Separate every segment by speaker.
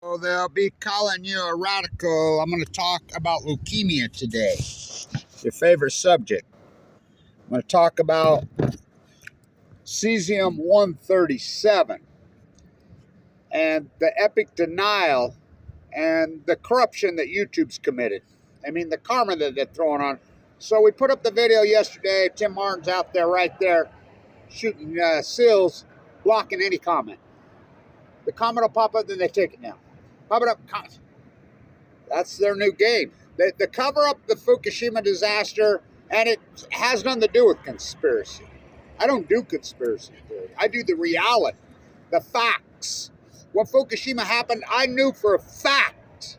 Speaker 1: So they'll be calling you a radical. I'm going to talk about leukemia today, your favorite subject. I'm going to talk about cesium-137 and the epic denial and the corruption that YouTube's committed. I mean, the karma that they're throwing on. So we put up the video yesterday. Tim Martin's out there right there shooting seals, blocking any comment. The comment will pop up, then they take it down. Pop it up. That's their new game. They cover up the Fukushima disaster, and it has nothing to do with conspiracy. I don't do conspiracy theory. I do the reality, the facts. When Fukushima happened, I knew for a fact,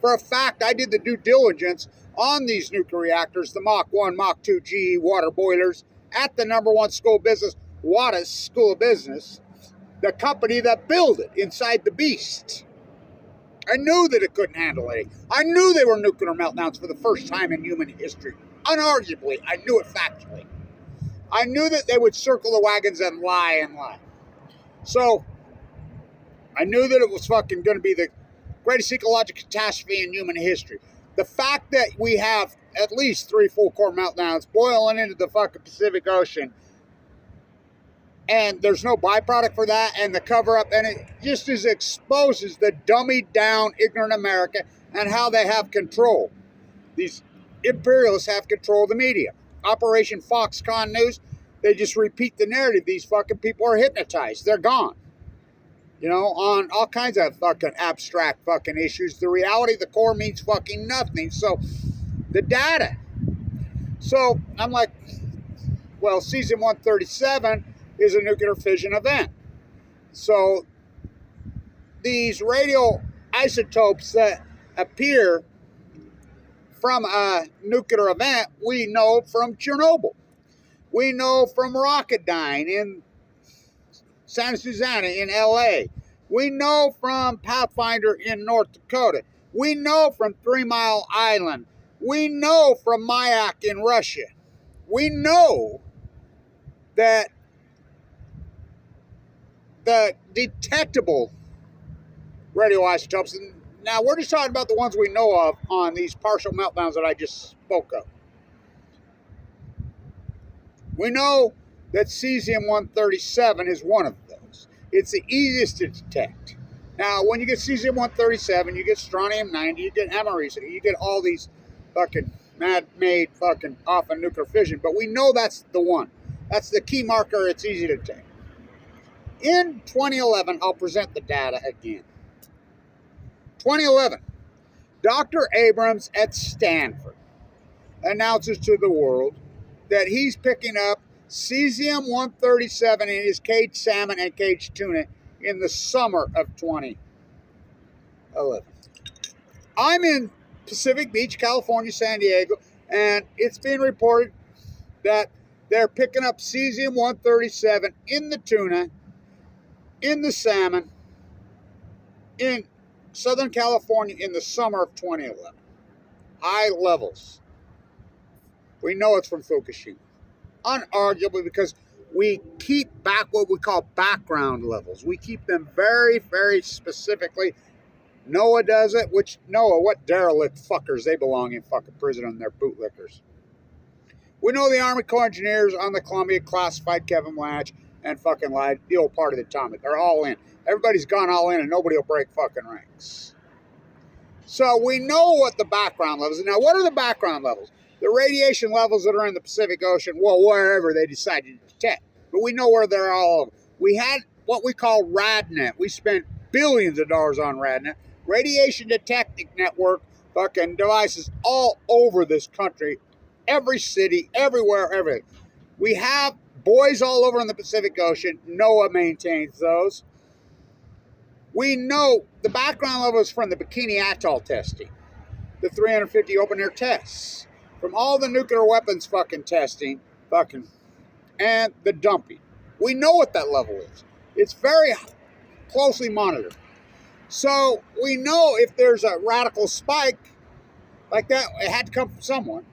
Speaker 1: I did the due diligence on these nuclear reactors, the Mach 1, Mach 2 GE water boilers, at the #1 school of business, Wada's School of Business, the company that built it inside the beast. I knew that it couldn't handle it. I knew they were nuclear meltdowns for the first time in human history. Unarguably, I knew it factually. I knew that they would circle the wagons and lie and lie. So, I knew that it was fucking going to be the greatest ecological catastrophe in human history. The fact that we have at least 3 full core meltdowns boiling into the fucking Pacific Ocean, and there's no byproduct for that, and the cover-up, and it just exposes the dummied down, ignorant America and how they have control. These imperialists have control of the media. Operation Foxconn News, they just repeat the narrative. These fucking people are hypnotized. They're gone. You know, on all kinds of fucking abstract fucking issues. The reality, the core means fucking nothing. So, the data. So, I'm like, well, cesium-137 is a nuclear fission event. So, these radioisotopes that appear from a nuclear event, we know from Chernobyl. We know from Rocketdyne in Santa Susana in LA. We know from Pathfinder in North Dakota. We know from 3 Mile Island. We know from Mayak in Russia. We know that the detectable radioisotopes, and now we're just talking about the ones we know of on these partial meltdowns that I just spoke of. We know that cesium-137 is one of those. It's the easiest to detect. Now, when you get cesium-137, you get strontium-90, you get americium, you get all these fucking man-made fucking often nuclear fission, but we know that's the one. That's the key marker. It's easy to detect. In 2011, I'll present the data again. 2011, Dr. Abrams at Stanford announces to the world that he's picking up cesium-137 in his caged salmon and caged tuna in the summer of 2011. I'm in Pacific Beach, California, San Diego, and it's being reported that they're picking up cesium-137 in the tuna, in the salmon, in Southern California in the summer of 2011. High levels. We know it's from Fukushima. Unarguably, because we keep back what we call background levels. We keep them very, very specifically. NOAA does it, which NOAA, what derelict fuckers, they belong in fucking prison and they're bootlickers. We know the Army Corps engineers on the Columbia classified Kevin Blanch and fucking lied, the old part of the atomic. They're all in. Everybody's gone all in and nobody will break fucking ranks. So we know what the background levels are. Now, what are the background levels? The radiation levels that are in the Pacific Ocean, well, wherever they decided to detect. But we know where they're all. We had what we call RADNet. We spent billions of dollars on RADNet. Radiation Detecting Network fucking devices all over this country. Every city, everywhere, everything. We have buoys all over in the Pacific Ocean. NOAA maintains those. We know the background levels from the Bikini Atoll testing. The 350 open air tests. From all the nuclear weapons fucking testing, and the dumping. We know what that level is. It's very closely monitored. So we know if there's a radical spike like that, it had to come from someone.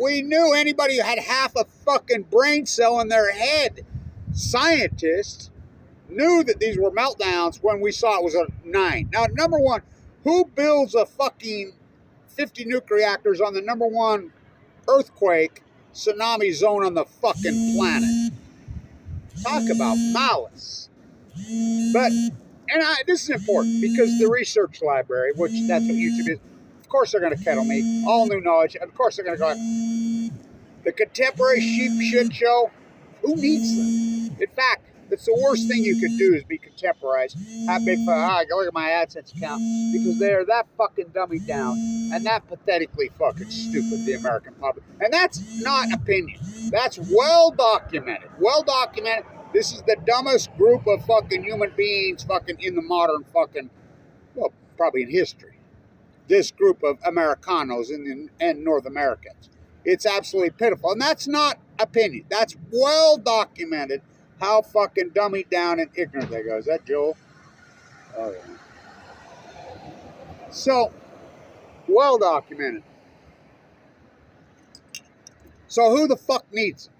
Speaker 1: We knew anybody who had half a fucking brain cell in their head, scientists, knew that these were meltdowns when we saw it was a 9. Now, number one, who builds a fucking 50 nuclear reactors on the number one earthquake tsunami zone on the fucking planet? Talk about malice. But, this is important because the research library, which that's what YouTube is, of course they're going to kettle me. All new knowledge. Of course they're going to go, the contemporary sheep shit show, who needs them? In fact, it's the worst thing you could do is be contemporized. Have big go look at my AdSense account because they're that fucking dummied down and that pathetically fucking stupid, the American public. And that's not opinion. That's well documented. Well documented. This is the dumbest group of fucking human beings fucking in the modern fucking, well, probably in history. This group of Americanos and North Americans. It's absolutely pitiful. And that's not opinion. That's well documented how fucking dummied down and ignorant they go. Is that Joel? Oh, yeah. So, well documented. So who the fuck needs it?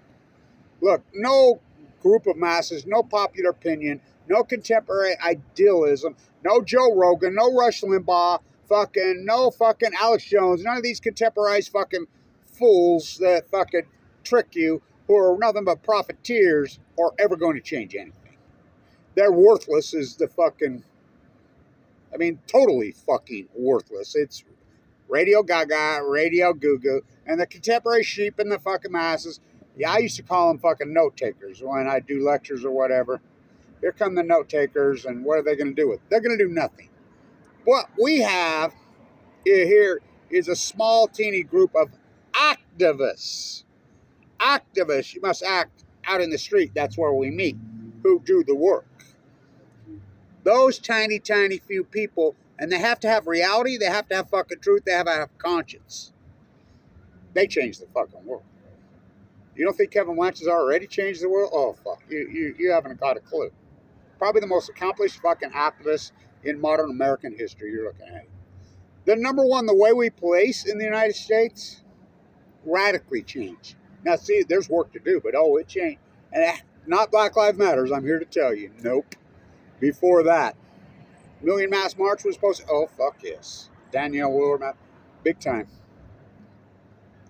Speaker 1: Look, no group of masses, no popular opinion, no contemporary idealism, no Joe Rogan, no Rush Limbaugh, no fucking Alex Jones, none of these contemporized fucking fools that fucking trick you, who are nothing but profiteers, are ever going to change anything. They're worthless as the fucking, totally fucking worthless. It's Radio Gaga, Radio Goo Goo, and the contemporary sheep and the fucking masses. Yeah, I used to call them fucking note takers when I do lectures or whatever. Here come the note takers, and what are they going to do with it? They're going to do nothing. What we have here is a small, teeny group of activists. Activists, you must act out in the street. That's where we meet, who do the work. Those tiny, tiny few people, and they have to have reality, they have to have fucking truth, they have to have conscience. They change the fucking world. You don't think Kevin Blanch has already changed the world? Oh, fuck. You haven't got a clue. Probably the most accomplished fucking activist in modern American history you're looking at. The number one, the way we police in the United States, radically changed. Now, see, there's work to do, but it changed. And not Black Lives Matters, I'm here to tell you. Nope. Before that, Million Mass March was supposed to, oh, fuck yes. Danielle Willer, big time.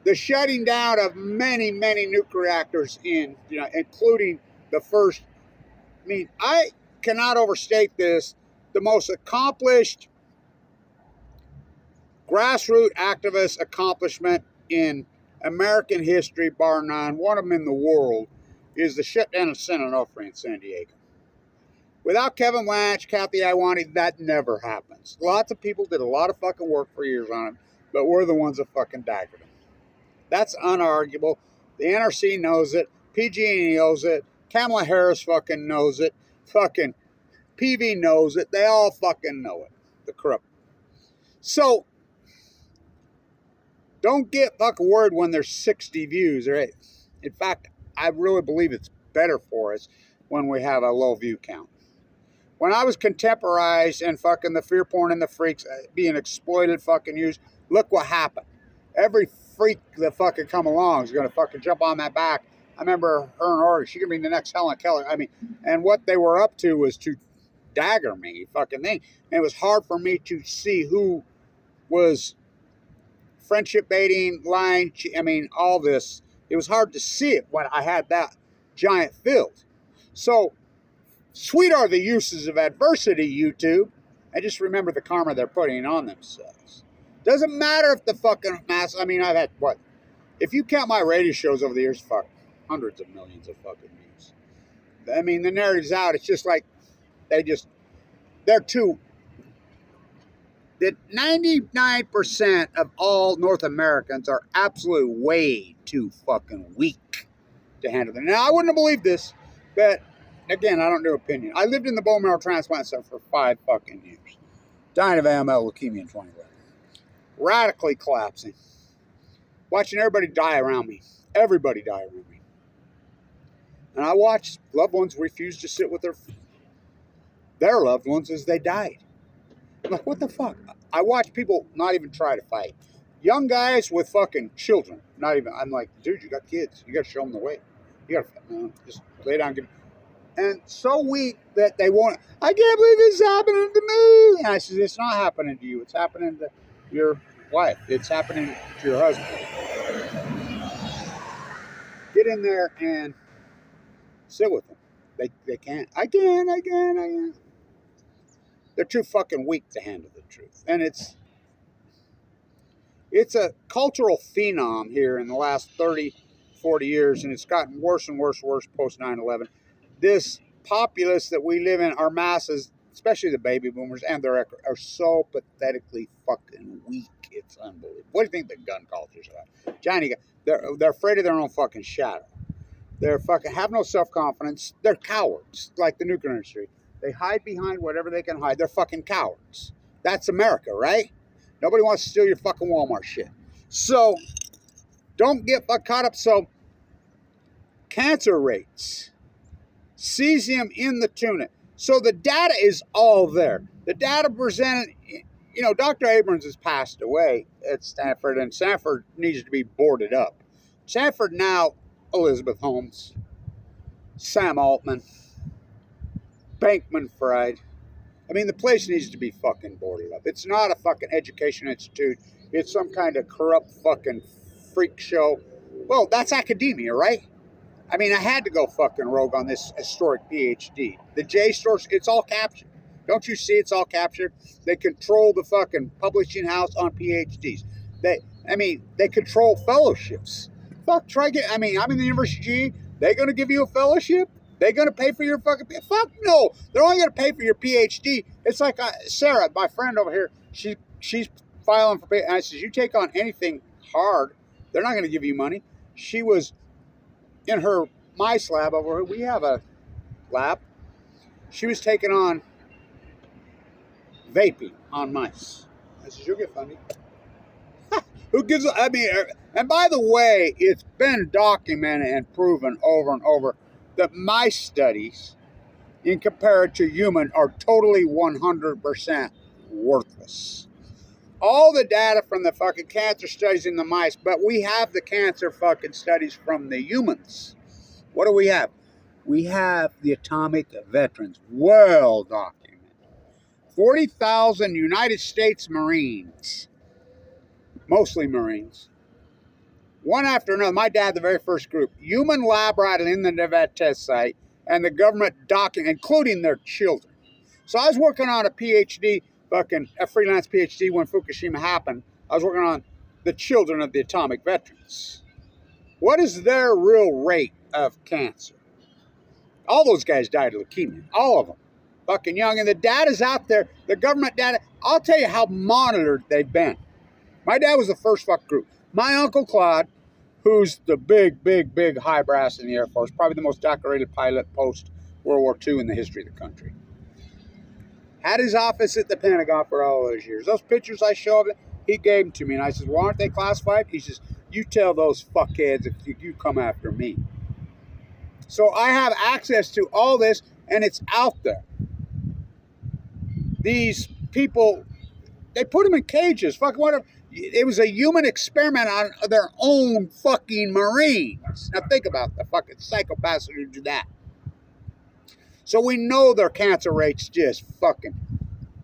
Speaker 1: The shutting down of many, many nuclear reactors including the first, I cannot overstate this, the most accomplished grassroots activist accomplishment in American history, bar none, one of them in the world, is the shutdown of San Onofre in San Diego. Without Kevin Blanch, Kathy Iwani, that never happens. Lots of people did a lot of fucking work for years on it, but we're the ones that fucking daggered them. That's unarguable. The NRC knows it. PG&E knows it. Kamala Harris fucking knows it. Fucking PV knows it. They all fucking know it. The corrupt. So, don't get fucking worried when there's 60 views. Right? In fact, I really believe it's better for us when we have a low view count. When I was contemporized and fucking the fear porn and the freaks being exploited fucking used, look what happened. Every freak that fucking come along is going to fucking jump on my back. I remember her and Oregon, she could be the next Helen Keller. And what they were up to was to dagger me, fucking thing. And it was hard for me to see who was friendship baiting, lying, all this. It was hard to see it when I had that giant field. So, sweet are the uses of adversity, YouTube. And just remember the karma they're putting on themselves. Doesn't matter if the fucking mass, I've had, if you count my radio shows over the years, hundreds of millions of fucking views. The narrative's out. It's just like, they're too, that 99% of all North Americans are absolutely way too fucking weak to handle them. Now, I wouldn't have believed this, but again, I don't do opinion. I lived in the bone marrow transplant center for 5 fucking years. Dying of AML leukemia in 2011. Radically collapsing. Watching everybody die around me. Everybody die around me. And I watched loved ones refuse to sit with their loved ones as they died. I'm like, what the fuck? I watched people not even try to fight. Young guys with fucking children. Not even, I'm like, dude, you got kids. You got to show them the way. You got to, just lay down. and so weak that they won't. I can't believe this is happening to me. And I said, it's not happening to you. It's happening to your wife. It's happening to your husband. Get in there and sit with them. They can't. I can. They're too fucking weak to handle the truth. And it's a cultural phenom here in the last 30, 40 years, and it's gotten worse and worse post 9/11. This populace that we live in, our masses, especially the baby boomers and their are so pathetically fucking weak. It's unbelievable. What do you think the gun culture's about? Johnny, they're afraid of their own fucking shadow. They're fucking have no self-confidence. They're cowards, like the nuclear industry. They hide behind whatever they can hide. They're fucking cowards. That's America, right? Nobody wants to steal your fucking Walmart shit. So, don't get caught up. So, cancer rates, cesium in the tuna. So, the data is all there. The data presented, you know, Dr. Abrams has passed away at Stanford, and Stanford needs to be boarded up. Stanford now, Elizabeth Holmes, Sam Altman, Bankman Fried. I mean, the place needs to be fucking boarded up. It's not a fucking education institute. It's some kind of corrupt fucking freak show. Well, that's academia, right? I mean, I had to go fucking rogue on this historic PhD. The JSTOR, it's all captured. Don't you see it's all captured? They control the fucking publishing house on PhDs. They control fellowships. Fuck, I'm in the University G. They gonna give you a fellowship? They gonna pay for your fucking fuck no. They're only gonna pay for your PhD. It's like Sarah, my friend over here. She's filing for. And I says, you take on anything hard, they're not gonna give you money. She was in her mice lab over here. We have a lab. She was taking on vaping on mice. I says, you'll get funding. Who gives? I mean, and by the way, it's been documented and proven over and over that mice studies, in compared to human, are totally 100% worthless. All the data from the fucking cancer studies in the mice, but we have the cancer fucking studies from the humans. What do we have? We have the atomic veterans, well documented. 40,000 United States Marines, mostly Marines, one after another. My dad, the very first group, human lab rat in the Nevada test site, and the government docking, including their children. So I was working on a PhD, a freelance PhD when Fukushima happened. I was working on the children of the atomic veterans. What is their real rate of cancer? All those guys died of leukemia. All of them. Fucking young. And the data's out there. The government data. I'll tell you how monitored they've been. My dad was the first fuck group. My Uncle Claude, who's the big high brass in the Air Force, probably the most decorated pilot post World War II in the history of the country, had his office at the Pentagon for all those years. Those pictures I show of it, he gave them to me. And I said, well, aren't they classified? He says, you tell those fuckheads if you come after me. So I have access to all this, and it's out there. These people, they put them in cages. Fucking whatever. It was a human experiment on their own fucking Marines. Now think about the fucking psychopaths who do that. So we know their cancer rates just fucking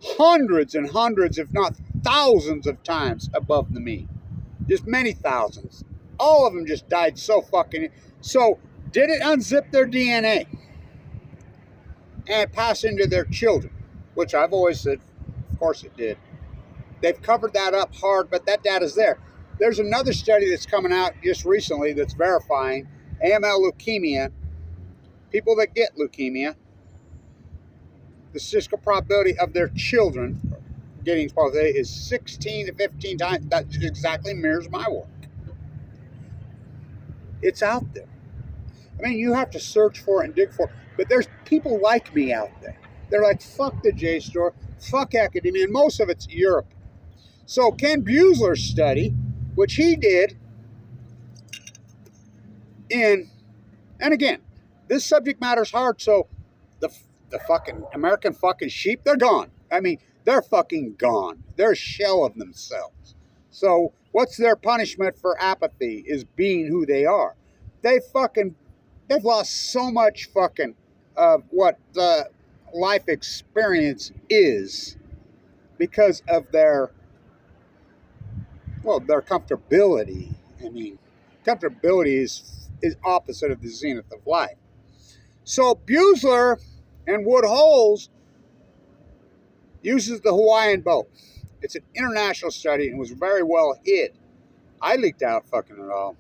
Speaker 1: hundreds and hundreds, if not thousands of times above the mean. Just many thousands. All of them just died so fucking. So did it unzip their DNA and pass into their children? Which I've always said, of course it did. They've covered that up hard, but that data's there. There's another study that's coming out just recently that's verifying AML leukemia. People that get leukemia, the statistical probability of their children getting positive is 16 to 15 times. That exactly mirrors my work. It's out there. I mean, you have to search for it and dig for it. But there's people like me out there. They're like, fuck the JSTOR, fuck academia, and most of it's Europe. So Ken Buesler's study, which he did and again, this subject matter's hard, so the fucking American fucking sheep, they're gone. I mean, they're fucking gone. They're a shell of themselves. So what's their punishment for apathy is being who they are. They've lost so much fucking of what the life experience is because of their comfortability. I mean, comfortability is opposite of the zenith of life. So Buesler and Wood Holes uses the Hawaiian boat. It's an international study and was very well hid. I leaked out fucking it all.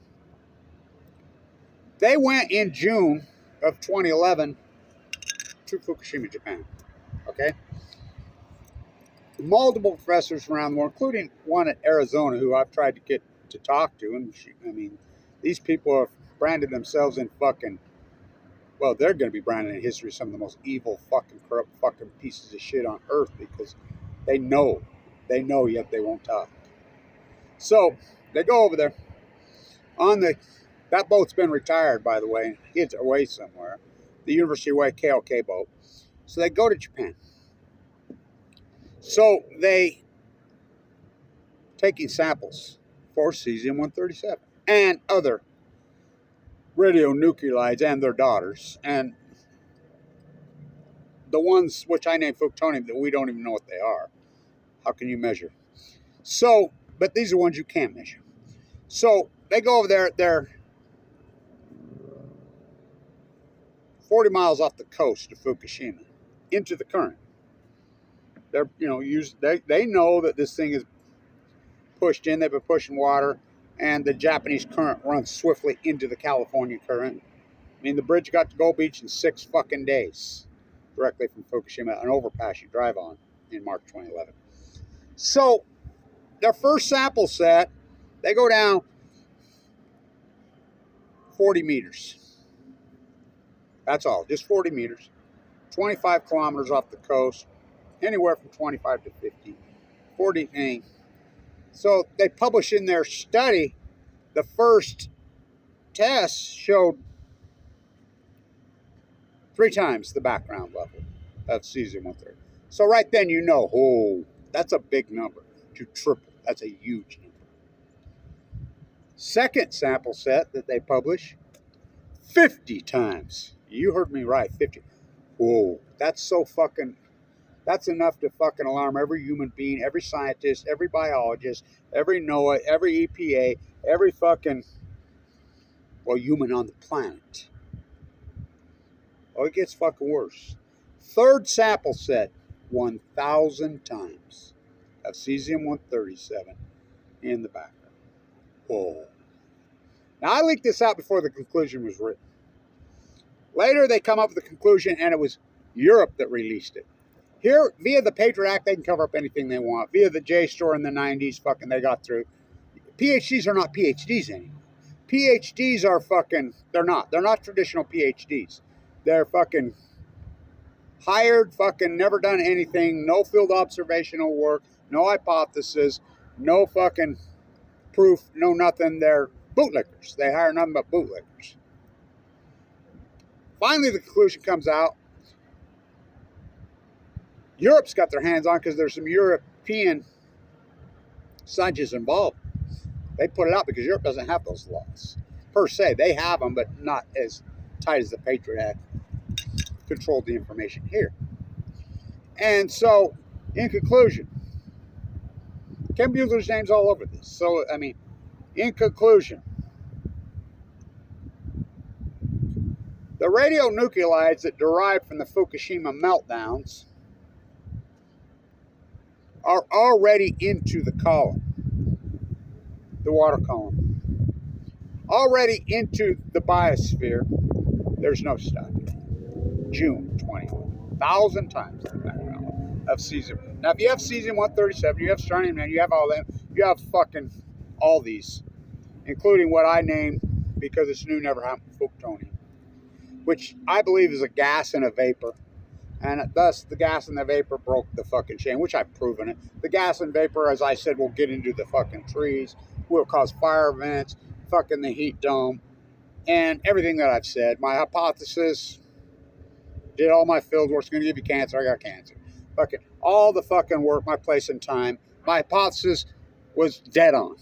Speaker 1: They went in June of 2011 to Fukushima, Japan. Okay? Multiple professors around the world, including one at Arizona who I've tried to get to talk to. And these people have branded themselves in fucking, well, they're going to be branded in history some of the most evil, fucking corrupt, fucking pieces of shit on earth because they know, yet they won't talk. So they go over there that boat's been retired, by the way. It's away somewhere. The University Way KLK boat. So they go to Japan. So they taking samples for cesium-137 and other radionuclides and their daughters, and the ones which I named plutonium that we don't even know what they are. How can you measure? So, but these are ones you can't measure. So they go over there. They're 40 miles off the coast of Fukushima into the current. They're, they know that this thing is pushed in. They've been pushing water, and the Japanese current runs swiftly into the California current. I mean, the bridge got to Gold Beach in 6 fucking days, directly from Fukushima, an overpass you drive on in March 2011. So their first sample set, they go down 40 meters. That's all, just 40 meters, 25 kilometers off the coast, anywhere from 25 to 50, 40. So they publish in their study, the first test showed 3 times the background level of cesium-130. So right then that's a big number to triple. That's a huge number. Second sample set that they publish, 50 times. You heard me right, 50. Whoa, that's enough to fucking alarm every human being, every scientist, every biologist, every NOAA, every EPA, every fucking, human on the planet. Oh, it gets fucking worse. Third sample set, 1,000 times of cesium-137 in the background. Whoa. Now, I leaked this out before the conclusion was written. Later, they come up with the conclusion, and it was Europe that released it. Here, via the Patriot Act, they can cover up anything they want. Via the JSTOR in the 90s, fucking, they got through. PhDs are not PhDs anymore. PhDs are fucking, they're not traditional PhDs. They're fucking hired, fucking never done anything, no field observational work, no hypothesis, no fucking proof, no nothing. They're bootlickers. They hire nothing but bootlickers. Finally, the conclusion comes out. Europe's got their hands on because there's some European scientists involved. They put it out because Europe doesn't have those laws. Per se, they have them, but not as tight as the Patriot Act controlled the information here. And so, in conclusion, Ken Buesler's name's all over this. So, in conclusion, the radionuclides that derive from the Fukushima meltdowns are already into the column, the water column, already into the biosphere. There's no stopping. June 21, 1,000 times the background of cesium. Now, if you have cesium-137, you have strontium, and you have all them, you have fucking all these, including what I named, because it's new, never happened, plutonium, which I believe is a gas and a vapor. And thus, the gas and the vapor broke the fucking chain, which I've proven it. The gas and vapor, as I said, will get into the fucking trees, will cause fire events, fucking the heat dome, and everything that I've said. My hypothesis, did all my field work, it's going to give you cancer, I got cancer. Fucking all the fucking work, my place and time, my hypothesis was dead on.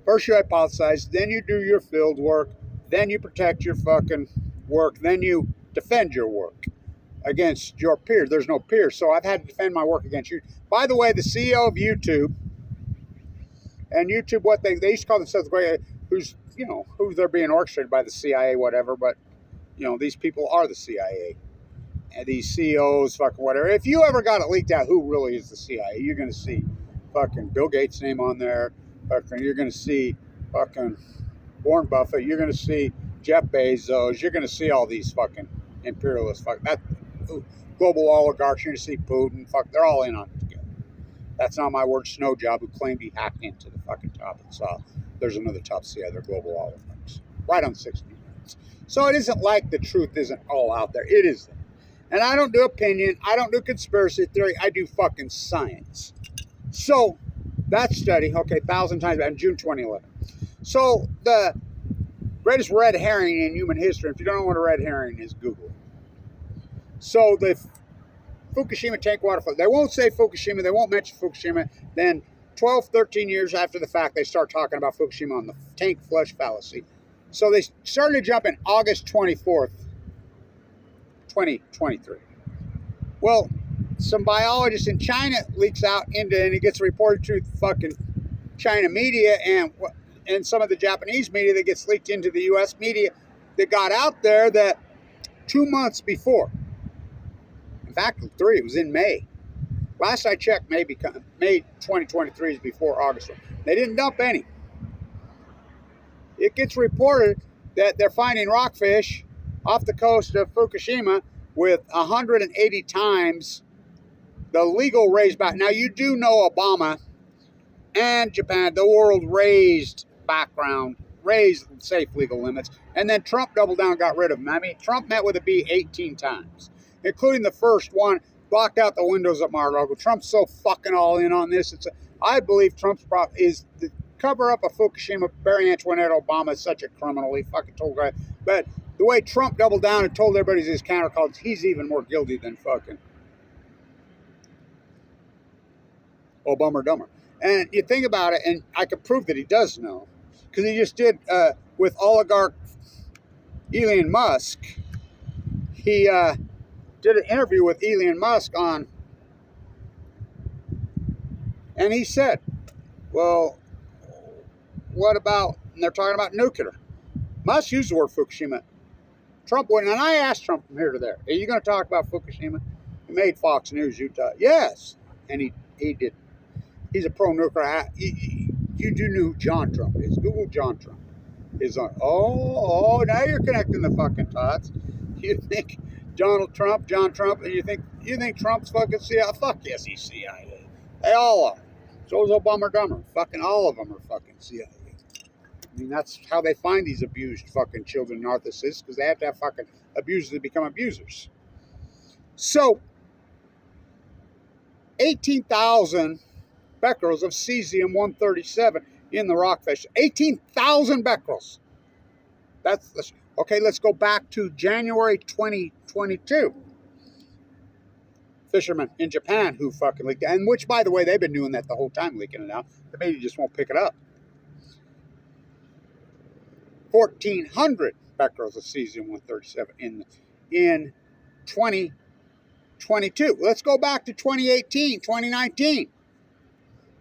Speaker 1: First you hypothesize, then you do your field work, then you protect your fucking work, then you defend your work against your peers. There's no peers, so I've had to defend my work against you. By the way, the CEO of YouTube, and YouTube, what they used to call themselves, who's, you know, who they're being orchestrated by the CIA, whatever, but, you know, these people are the CIA. And these CEOs, fucking whatever. If you ever got it leaked out who really is the CIA, you're going to see fucking Bill Gates' name on there. Fucking, you're going to see fucking Warren Buffett. You're going to see Jeff Bezos. You're going to see all these fucking imperialists. Global oligarchs. You're going to see Putin. Fuck, they're all in on it together. That's not my word. Snow Job, who claimed he hacked into the fucking top and saw there's another top CIA. They're global oligarchs. Right on 60 minutes. So it isn't like the truth isn't all out there. It is there. And I don't do opinion. I don't do conspiracy theory. I do fucking science. So that study, okay, 1,000 times in June 2011. So the greatest red herring in human history, if you don't know what a red herring is, Google it. So the Fukushima tank water flood, they won't say Fukushima, they won't mention Fukushima. Then 12, 13 years after the fact, they start talking about Fukushima on the tank flush fallacy. So they started to jump in August 24th, 2023. Well, some biologist in China leaks out and it gets reported to fucking China media and some of the Japanese media that gets leaked into the U.S. media that got out there that 2 months before, in fact, 3, it was in May. Last I checked, May 2023 is before August. They didn't dump any. It gets reported that they're finding rockfish off the coast of Fukushima with 180 times the legal raised back. Now, you do know Obama and Japan, the world raised safe legal limits, and then Trump doubled down and got rid of them. I mean, Trump met with a bee 18 times, including the first one, blocked out the windows at Mar-a-Lago. Trump's so fucking all in on this. I believe Trump's is the cover-up of Fukushima. Barry Antoinette Obama is such a criminal. He fucking told guy. But the way Trump doubled down and told everybody his countercults, he's even more guilty than fucking Obama dumber. And you think about it, and I could prove that he does know, because he just did with oligarch Elon Musk. He did an interview with Elon Musk and he said, well, what about, and they're talking about nuclear. Musk used the word Fukushima. Trump wouldn't, and I asked Trump from here to there, are you going to talk about Fukushima? He made Fox News, Utah. Yes. And he did. He's a pro-nuclear. You do know who John Trump is. Google John Trump. Now you're connecting the fucking dots. You think John Trump, and you think Trump's fucking CIA? Fuck yes, he's CIA. They all are. So is Obama dumber. Fucking all of them are fucking CIA. I mean, that's how they find these abused fucking children narcissists, because they have to have fucking abusers to become abusers. So, 18,000 becquerels of cesium-137 in the rockfish. 18,000 becquerels. Okay, let's go back to January 2022. Fishermen in Japan who fucking leaked it, and which, by the way, they've been doing that the whole time, leaking it out. The media just won't pick it up. 1,400 becquerels of cesium-137 in 2022. Let's go back to 2018, 2019.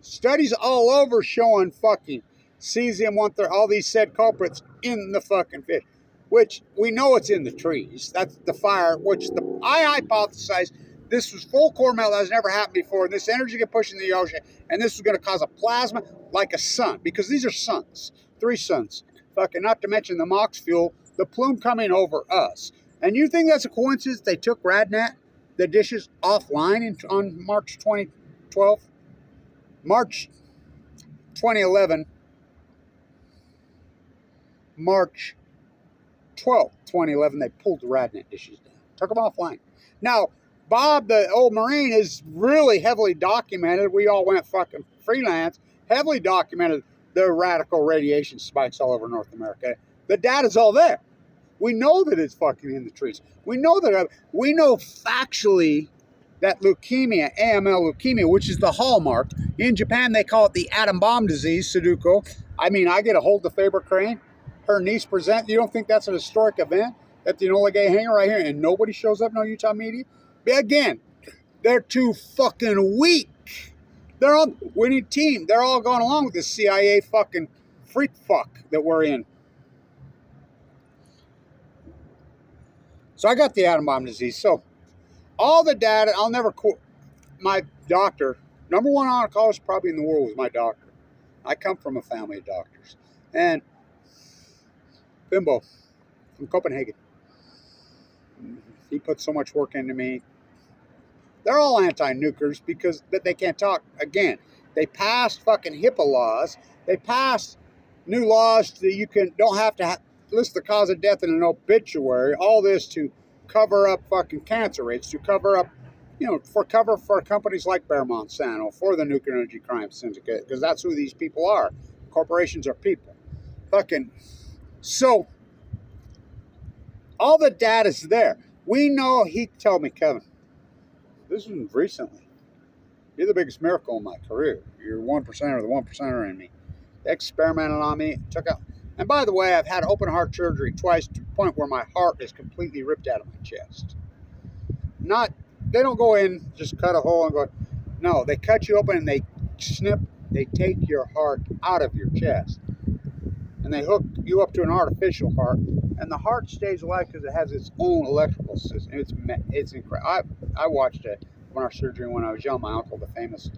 Speaker 1: Studies all over showing fucking cesium-137, all these said culprits in the fucking fish, which we know it's in the trees. That's the fire, which I hypothesize this was full core melt that has never happened before. And this energy get pushed in the ocean, and this was going to cause a plasma like a sun, because these are suns, 3 suns. Fucking, not to mention the MOX fuel, the plume coming over us. And you think that's a coincidence they took RadNet, the dishes, offline on March 2012? March 2011, March 12th, 2011, they pulled the RadNet dishes down. Took them offline. Now, Bob, the old Marine, is really heavily documented. We all went fucking freelance. Heavily documented the radical radiation spikes all over North America. The data's all there. We know that it's fucking in the trees. We know factually that leukemia, AML leukemia, which is the hallmark. In Japan, they call it the atom bomb disease, Sudoku. I mean, I get a hold of Faber Crane. Her niece present. You don't think that's an historic event? at the Enola Gay hangar right here, and nobody shows up, no Utah media? But again, they're too fucking weak. They're all winning team. They're all going along with this CIA fucking freak fuck that we're in. So I got the atom bomb disease. So all the data, I'll never quote my doctor. Number one oncologist probably in the world was my doctor. I come from a family of doctors. And Bimbo from Copenhagen. He put so much work into me. They're all anti-nukers because they can't talk. Again, they passed fucking HIPAA laws. They passed new laws that you don't have to list the cause of death in an obituary. All this to cover up fucking cancer rates, to cover up, for companies like Bayer Monsanto, for the Nuclear Energy Crime Syndicate, because that's who these people are. Corporations are people. Fucking. So, all the data's there. We know, he told me, Kevin, this was recently. You're the biggest miracle in my career. You're 1%er, the 1%er in me. They experimented on me, took out. And by the way, I've had open heart surgery twice to the point where my heart is completely ripped out of my chest. They don't go in, just cut a hole and go. No, they cut you open and they take your heart out of your chest. And they hook you up to an artificial heart. And the heart stays alive because it has its own electrical system. It's incredible. I watched a open heart surgery when I was young. My uncle, the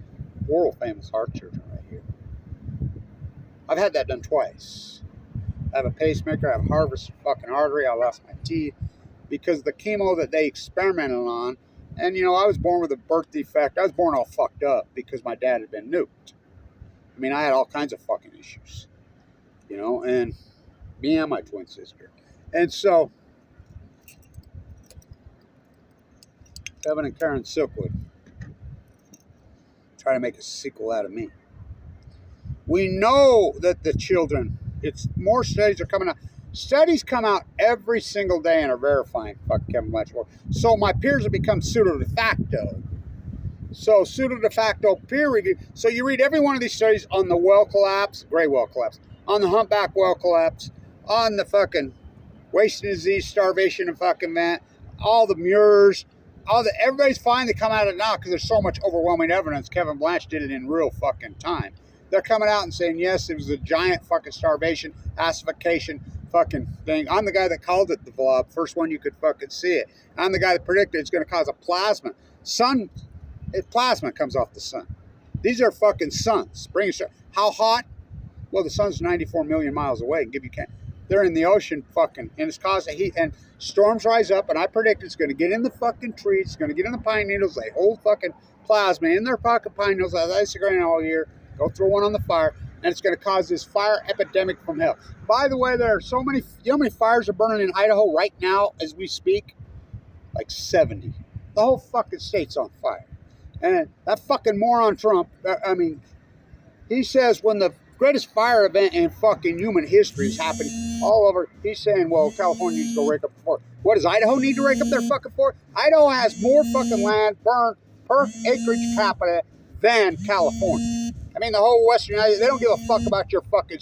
Speaker 1: world famous heart surgeon right here. I've had that done twice. I have a pacemaker. I have a harvest fucking artery. I lost my teeth because the chemo that they experimented on. And, I was born with a birth defect. I was born all fucked up because my dad had been nuked. I mean, I had all kinds of fucking issues. And me and my twin sister. And so, Kevin and Karen Silkwood try to make a sequel out of me. We know that the children, more studies are coming out. Studies come out every single day and are verifying Kevin Blanch. So my peers have become pseudo de facto. So pseudo de facto peer review. So you read every one of these studies on the well collapse, gray well collapse, on the humpback well collapse, on the fucking wasting disease, starvation, and fucking that, all the mures, everybody's finally come out of it now because there's so much overwhelming evidence. Kevin Blanch did it in real fucking time. They're coming out and saying, yes, it was a giant fucking starvation, acidification fucking thing. I'm the guy that called it the blob, first one you could fucking see it. I'm the guy that predicted it's going to cause a plasma. Plasma comes off the sun. These are fucking suns. How hot? Well, the sun's 94 million miles away. They're in the ocean fucking, and it's causing heat, and storms rise up, and I predict it's going to get in the fucking trees, it's going to get in the pine needles. They hold fucking plasma in their fucking pine needles, as I used to all year, go throw one on the fire, and it's going to cause this fire epidemic from hell. By the way, there are so many, how many fires are burning in Idaho right now as we speak? Like 70. The whole fucking state's on fire. And that fucking moron Trump, he says when the greatest fire event in fucking human history is happening all over. He's saying, well, California needs to go rake up the forest. What does Idaho need to rake up their fucking forest? Idaho has more fucking land burned per acreage capita than California. I mean, the whole Western United States, they don't give a fuck about your fucking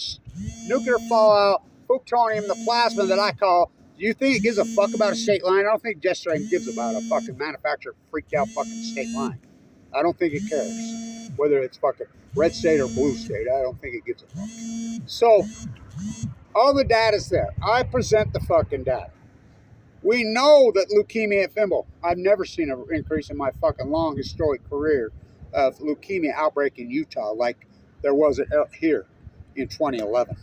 Speaker 1: nuclear fallout, plutonium, the plasma that I call. Do you think it gives a fuck about a state line? I don't think Jesterine gives about a fucking manufacturer freaked out fucking state line. I don't think it cares. Whether it's fucking red state or blue state, I don't think it gives a fuck. So, all the data's there. I present the fucking data. We know that leukemia at Fimble. I've never seen an increase in my fucking long historic career of leukemia outbreak in Utah like there was here in 2011.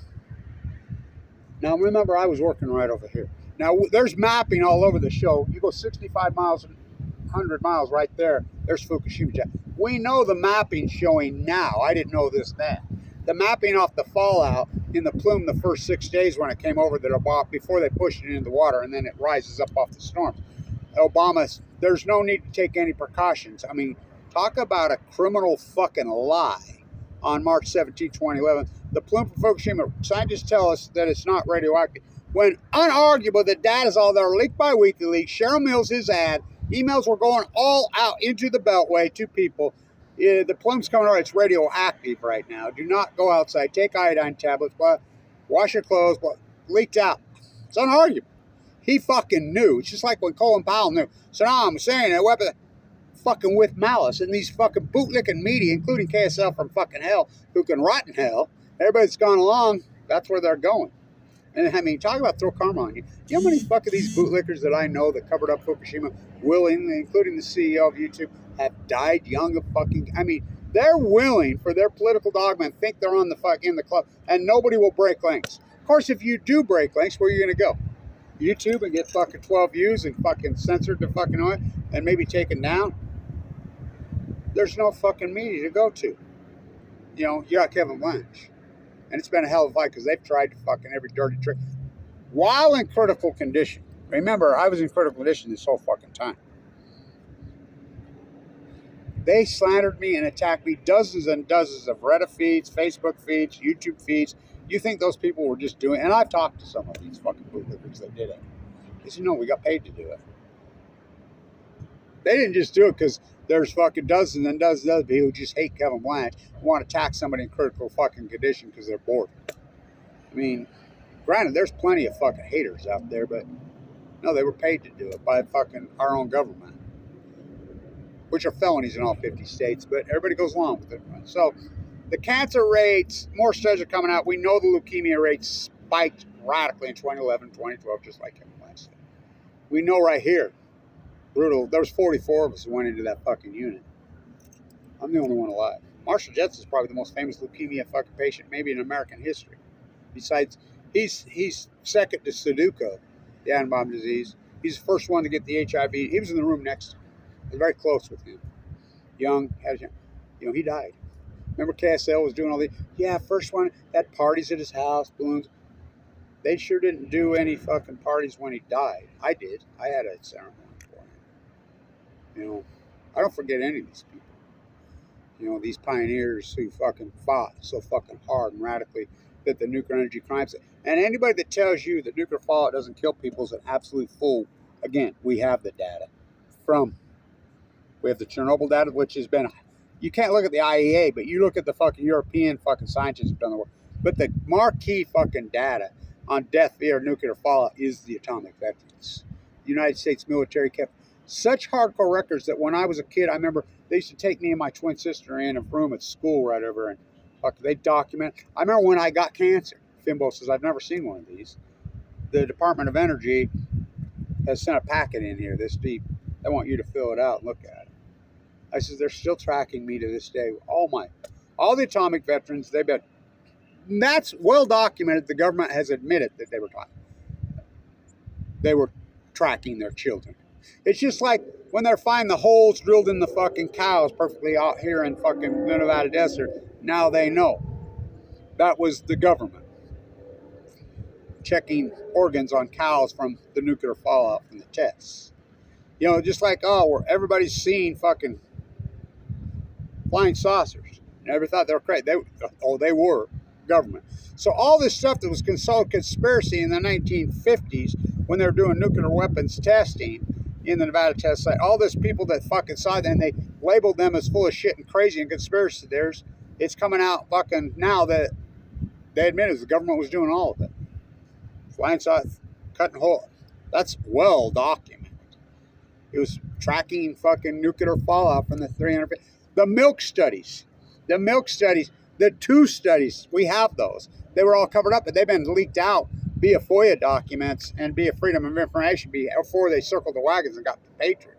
Speaker 1: Now, remember, I was working right over here. Now, there's mapping all over the show. You go 65 miles, 100 miles right there, there's Fukushima. We know the mapping showing now. I didn't know this then. The mapping off the fallout in the plume the first 6 days when it came over that Obama, before they pushed it into the water, and then it rises up off the storms. Obama, there's no need to take any precautions. I mean, talk about a criminal fucking lie. On March 17, 2011, the plume from Fukushima, scientists tell us that it's not radioactive. When unarguable, the data's all there, leaked by WikiLeaks. Cheryl Mills, his ad, emails were going all out into the Beltway to people. The plume's coming out. It's radioactive right now. Do not go outside. Take iodine tablets. Wash your clothes. Leaked out. It's unarguable. He fucking knew. It's just like when Colin Powell knew. So now I'm saying that weapon fucking with malice, and these fucking bootlicking media, including KSL from fucking hell, who can rot in hell. Everybody's gone along. That's where they're going. And I mean, talk about throw karma on you. You know how many fucking these bootlickers that I know that covered up Fukushima willingly, including the CEO of YouTube, have died young of fucking. I mean, they're willing for their political dogma and think they're on the fuck in the club, and nobody will break links. Of course, if you do break links, where are you gonna go? YouTube and get fucking 12 views and fucking censored the fucking oil and maybe taken down? There's no fucking media to go to. You know, you got Kevin Blanch. And it's been a hell of a fight because they've tried to fucking every dirty trick while in critical condition. Remember, I was in critical condition this whole fucking time. They slandered me and attacked me, dozens and dozens of Reddit feeds, Facebook feeds, YouTube feeds. You think those people were just doing, and I've talked to some of these fucking bootlickers that did it. They said, no, we got paid to do it. They didn't just do it because there's fucking dozens and dozens of other people who just hate Kevin Blanch and want to attack somebody in critical fucking condition because they're bored. I mean, granted, there's plenty of fucking haters out there, but no, they were paid to do it by fucking our own government, which are felonies in all 50 states, but everybody goes along with it. So the cancer rates, more studies are coming out. We know the leukemia rates spiked radically in 2011, 2012, just like Kevin Blanch said. We know right here, brutal. There was 44 of us who went into that fucking unit. I'm the only one alive. Marshall Jets is probably the most famous leukemia fucking patient maybe in American history. Besides, he's second to Sudoku, the atom bomb disease. He's the first one to get the HIV. He was in the room next to him. I was very close with him. Young, he died. Remember KSL was doing all the, first one, had parties at his house, balloons. They sure didn't do any fucking parties when he died. I did. I had a ceremony. You know, I don't forget any of these people. You know, these pioneers who fucking fought so fucking hard and radically that the nuclear energy crimes. And anybody that tells you that nuclear fallout doesn't kill people is an absolute fool. Again, we have the data we have the Chernobyl data, which has been, you can't look at the IEA, but you look at the fucking European fucking scientists who've done the work. But the marquee fucking data on death via nuclear fallout is the atomic veterans. The United States military kept such hardcore records that when I was a kid, I remember they used to take me and my twin sister in a room at school right over and they document. I remember when I got cancer. Fimbo says, I've never seen one of these. The Department of Energy has sent a packet in here this deep. They want you to fill it out and look at it. I said, they're still tracking me to this day. All the atomic veterans, they've been, that's well documented. The government has admitted that they were tracking their children. It's just like when they're finding the holes drilled in the fucking cows perfectly out here in fucking the Nevada desert. Now they know. That was the government checking organs on cows from the nuclear fallout from the tests. You know, just like, where everybody's seen fucking flying saucers. Never thought they were crazy. They were government. So all this stuff that was considered conspiracy in the 1950s when they were doing nuclear weapons testing in the Nevada test site, all this people that fucking saw it and they labeled them as full of shit and crazy and conspiracy theories, it's coming out fucking now that they admitted the government was doing all of it. Flying saucers, cutting holes. That's well documented. It was tracking fucking nuclear fallout from the 300. The milk studies, the two studies, we have those. They were all covered up, but they've been leaked out via FOIA documents and via Freedom of Information before they circled the wagons and got the Patriot.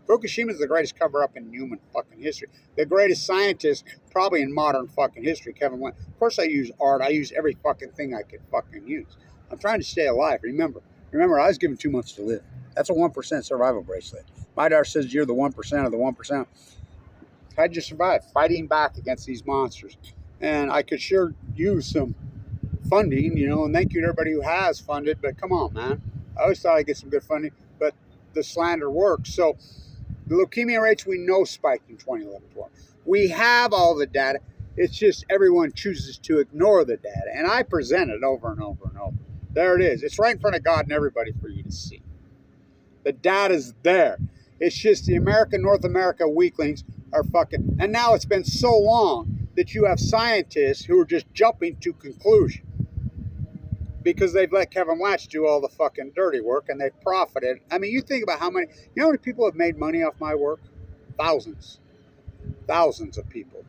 Speaker 1: Fukushima is the greatest cover-up in human fucking history. The greatest scientist probably in modern fucking history, Kevin Blanch. Of course I use art. I use every fucking thing I could fucking use. I'm trying to stay alive. Remember, I was given 2 months to live. That's a 1% survival bracelet. My daughter says you're the 1% of the 1%. How'd you survive? Fighting back against these monsters. And I could sure use some funding, and thank you to everybody who has funded, but come on, man. I always thought I'd get some good funding, but the slander works. So the leukemia rates we know spiked in 2011-12. We have all the data. It's just everyone chooses to ignore the data. And I present it over and over and over. There it is. It's right in front of God and everybody for you to see. The data's there. It's just the North America weaklings are fucking, and now it's been so long that you have scientists who are just jumping to conclusion. because they've let Kevin Blanch do all the fucking dirty work and they've profited. I mean, you think about how many people have made money off my work? Thousands. Thousands of people.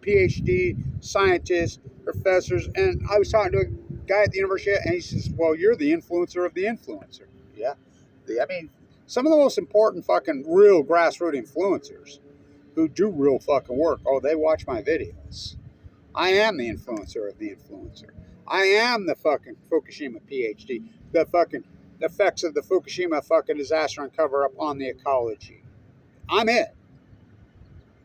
Speaker 1: PhD, scientists, professors. And I was talking to a guy at the university and he says, well, you're the influencer of the influencer. Yeah. I mean, some of the most important fucking real grassroots influencers who do real fucking work, oh, they watch my videos. I am the influencer of the influencer. I am the fucking Fukushima PhD. The fucking effects of the Fukushima fucking disaster and cover up on the ecology. I'm it.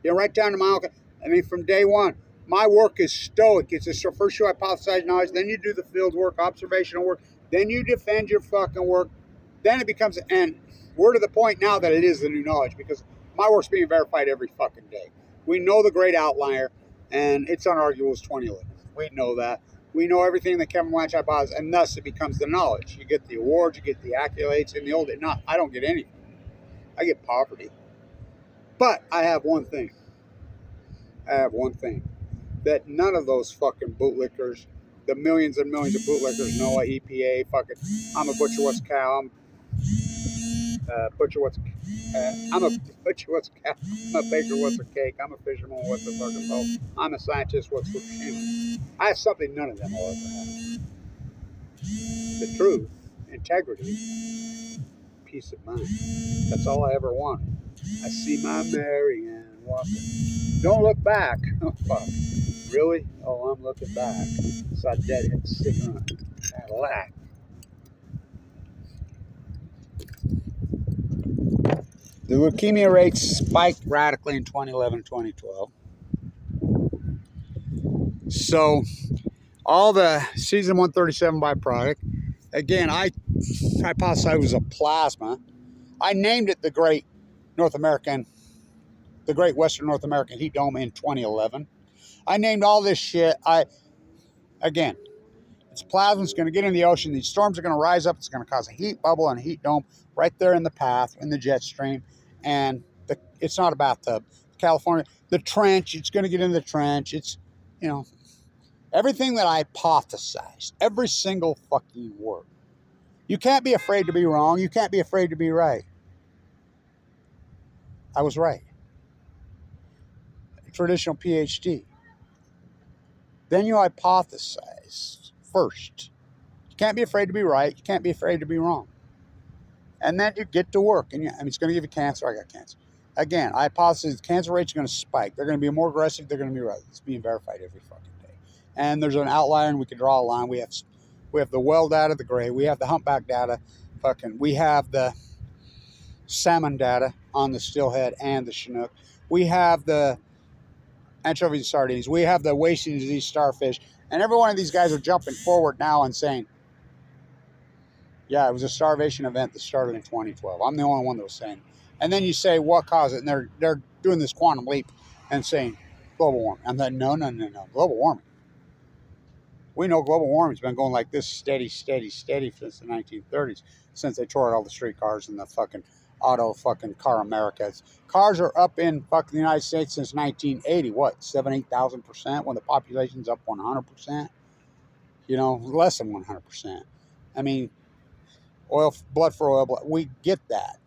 Speaker 1: You're right down to my own. I mean, from day one, my work is stoic. It's the first you hypothesize knowledge, then you do the field work, observational work, then you defend your fucking work. Then it becomes, and we're to the point now that it is the new knowledge because my work's being verified every fucking day. We know the great outlier, and it's unarguable, it's 2011. We know that. We know everything that Kevin Blanch hypothesized, and thus it becomes the knowledge. You get the awards, you get the accolades. In the old day, I don't get anything. I get poverty. But I have one thing. That none of those fucking bootlickers, the millions and millions of bootlickers, NOAA, EPA, fucking, I'm a butcher, what's a cow, I'm a butcher, what's a cow, I'm a baker, what's a cake, I'm a fisherman, what's a fucking boat, I'm a scientist, what's Fukushima. I have something none of them will ever have. The truth, integrity, peace of mind. That's all I ever wanted. I see my Mary Ann walking. Don't look back. Oh, fuck. Really? Oh, I'm looking back. Saw deadhead sticking on that lack. The leukemia rates spiked radically in 2011, 2012. So, all the cesium 137 byproduct, again, I hypothesized it was a plasma. I named it the Great Western North American Heat Dome in 2011. I named all this shit. Again, it's plasma. It's going to get in the ocean. These storms are going to rise up. It's going to cause a heat bubble and a heat dome right there in the path, in the jet stream. And it's not a bathtub. California, the trench, it's going to get in the trench. It's, everything that I hypothesized, every single fucking word. You can't be afraid to be wrong. You can't be afraid to be right. I was right. Traditional PhD. Then you hypothesize first. You can't be afraid to be right. You can't be afraid to be wrong. And then you get to work. And it's going to give you cancer. I got cancer. Again, I hypothesize the cancer rates are going to spike. They're going to be more aggressive. They're going to be right. It's being verified every fucking day. And there's an outlier, and we can draw a line. We have the well data, the gray. We have the humpback data. We have the salmon data on the steelhead and the Chinook. We have the anchovies and sardines. We have the wasting disease starfish. And every one of these guys are jumping forward now and saying, yeah, it was a starvation event that started in 2012. I'm the only one that was saying. And then you say, what caused it? And they're doing this quantum leap and saying global warming. I'm like, no, global warming. We know global warming's been going like this steady since the 1930s, since they tore out all the streetcars and the fucking auto fucking car Americas. Cars are up in fucking the United States since 1980. What, 8,000% when the population's up 100%? Less than 100%. I mean, blood for oil, blood. We get that.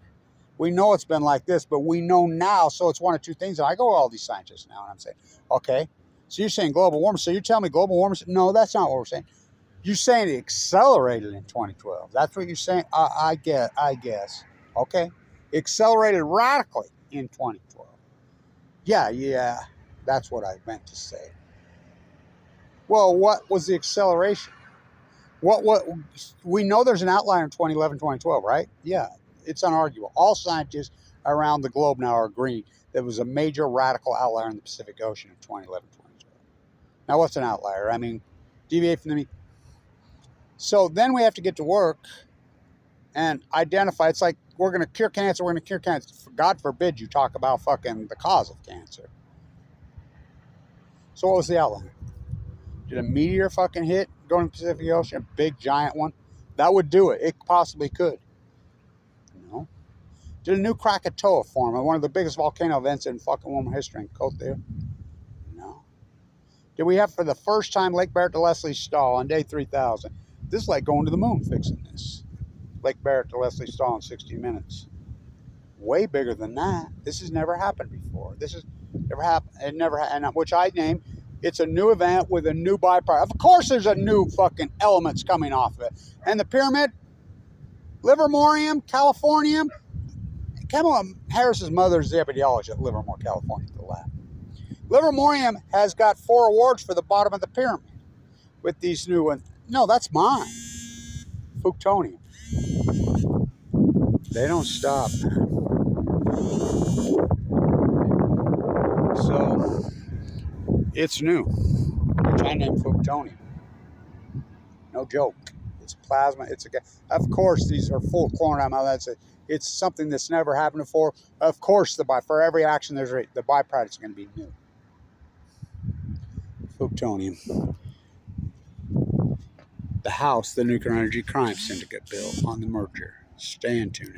Speaker 1: We know it's been like this, but we know now. So it's one of two things. And I go to all these scientists now and I'm saying, okay, so you're saying global warming. So you're telling me global warming? No, that's not what we're saying. You're saying it accelerated in 2012. That's what you're saying? I guess. Okay. Accelerated radically in 2012. Yeah, that's what I meant to say. Well, what was the acceleration? What we know there's an outlier in 2011, 2012, right? Yeah, it's unarguable. All scientists around the globe now are agreeing there was a major radical outlier in the Pacific Ocean in 2011, 2012. Now, what's an outlier? I mean, deviate from the mean. So then we have to get to work and identify. It's like, we're going to cure cancer. God forbid you talk about fucking the cause of cancer. So what was the outlier? Did a meteor fucking hit going to the Pacific Ocean? A big giant one? That would do it. It possibly could. No. Did a new Krakatoa form? One of the biggest volcano events in fucking human history in Cote d'Ivoire? No. Did we have for the first time Lake Barrett to Leslie Stahl on day 3,000? This is like going to the moon fixing this. Lake Barrett to Leslie Stahl in 60 minutes. Way bigger than that. This has never happened before. This has never happened. It never, and which I named. It's a new event with a new byproduct. Of course, there's a new fucking elements coming off of it. And the pyramid, Livermorium, Californium. Kamala Harris's mother is the epidemiologist at Livermore, California, the lab. Livermorium has got 4 awards for the bottom of the pyramid with these new ones. No, that's mine. Fuktonium. They don't stop, man. So, it's new, which I named Fuktonium. No joke. It's plasma. It's a. Of course, these are full chlorine. It's something that's never happened before. Of course, for every action, the byproduct is going to be new. Fuktonium. The House, the Nuclear Energy Crime Syndicate bill on the merger. Stay in tune.